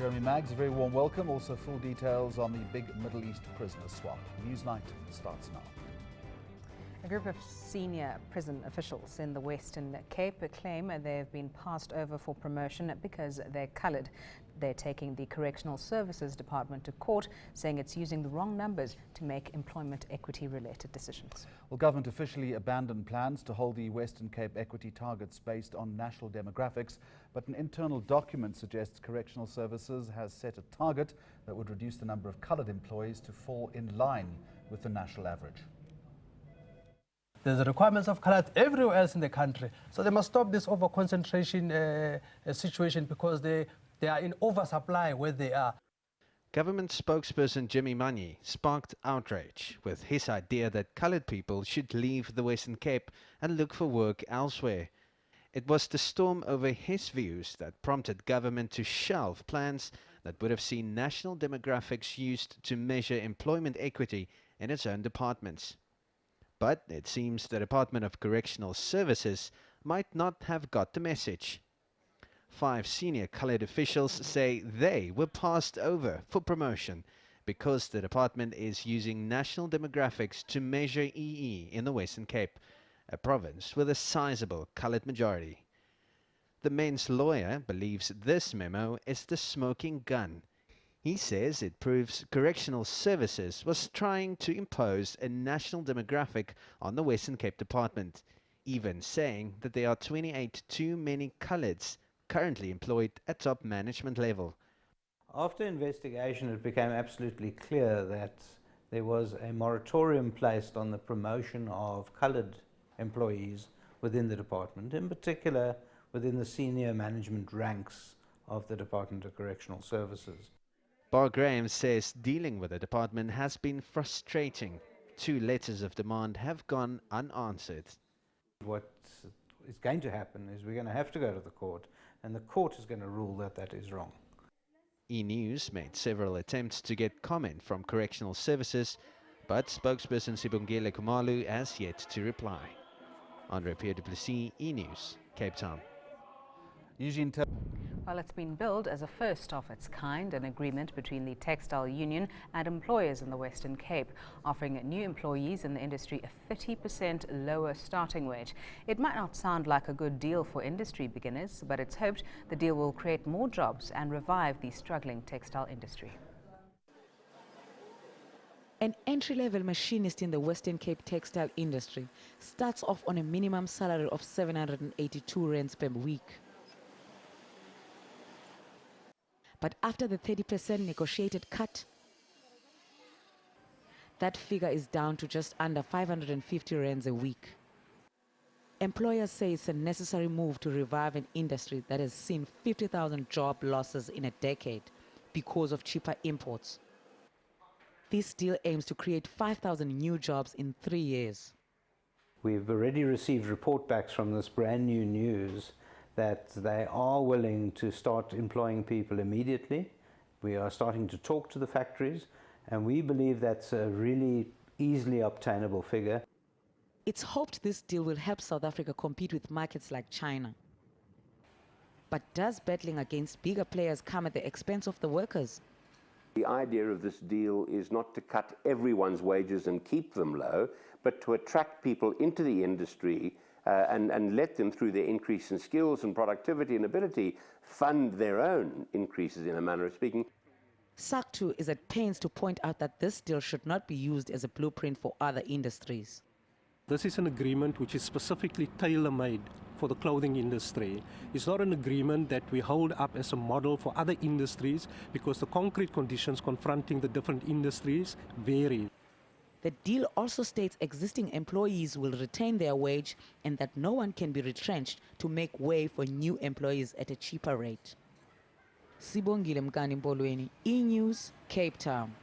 Jeremy Maggs, a very warm welcome. Also full details on the big Middle East prisoner swap. Newsnight starts now. A group of senior prison officials in the Western Cape claim they've been passed over for promotion because they're coloured. They're taking the Correctional Services Department to court, saying it's using the wrong numbers to make employment equity-related decisions. Well, government officially abandoned plans to hold the Western Cape equity targets based on national demographics, but an internal document suggests Correctional Services has set a target that would reduce the number of coloured employees to fall in line with the national average. There's requirements of colours everywhere else in the country. So they must stop this over-concentration situation because they are in oversupply where they are. Government spokesperson Jimmy Manyi sparked outrage with his idea that coloured people should leave the Western Cape and look for work elsewhere. It was the storm over his views that prompted government to shelve plans that would have seen national demographics used to measure employment equity in its own departments. But it seems the Department of Correctional Services might not have got the message. 5 senior coloured officials say they were passed over for promotion because the department is using national demographics to measure EE in the Western Cape, a province with a sizable coloured majority. The men's lawyer believes this memo is the smoking gun. He says it proves Correctional Services was trying to impose a national demographic on the Western Cape Department, even saying that there are 28 too many coloureds currently employed at top management level. After investigation, it became absolutely clear that there was a moratorium placed on the promotion of coloured employees within the department, in particular within the senior management ranks of the Department of Correctional Services. Bagraim says dealing with the department has been frustrating. 2 letters of demand have gone unanswered. What is going to happen is we're going to have to go to the court, and the court is going to rule that that is wrong. E-News made several attempts to get comment from Correctional Services, but spokesperson Sibongile Kumalu has yet to reply. Andre Pierre du Plessis, E-News, Cape Town. Eugene, Well, it's been billed as a first of its kind, an agreement between the textile union and employers in the Western Cape, offering new employees in the industry a 30% lower starting wage. It might not sound like a good deal for industry beginners, but it's hoped the deal will create more jobs and revive the struggling textile industry. An entry-level machinist in the Western Cape textile industry starts off on a minimum salary of 782 rands per week. But after the 30% negotiated cut, that figure is down to just under 550 rands a week. Employers say it's a necessary move to revive an industry that has seen 50,000 job losses in a decade because of cheaper imports. This deal aims to create 5,000 new jobs in 3 years. We've already received report backs from this brand new news that they are willing to start employing people immediately. We are starting to talk to the factories, and we believe that's a really easily obtainable figure. It's hoped this deal will help South Africa compete with markets like China. But does battling against bigger players come at the expense of the workers? The idea of this deal is not to cut everyone's wages and keep them low, but to attract people into the industry and let them, through their increase in skills and productivity and ability, fund their own increases, in a manner of speaking. SACTU is at pains to point out that this deal should not be used as a blueprint for other industries. This is an agreement which is specifically tailor-made for the clothing industry. It's not an agreement that we hold up as a model for other industries because the concrete conditions confronting the different industries vary. The deal also states existing employees will retain their wage and that no one can be retrenched to make way for new employees at a cheaper rate. Sibongile Mkani Mpolweni, E-News, Cape Town.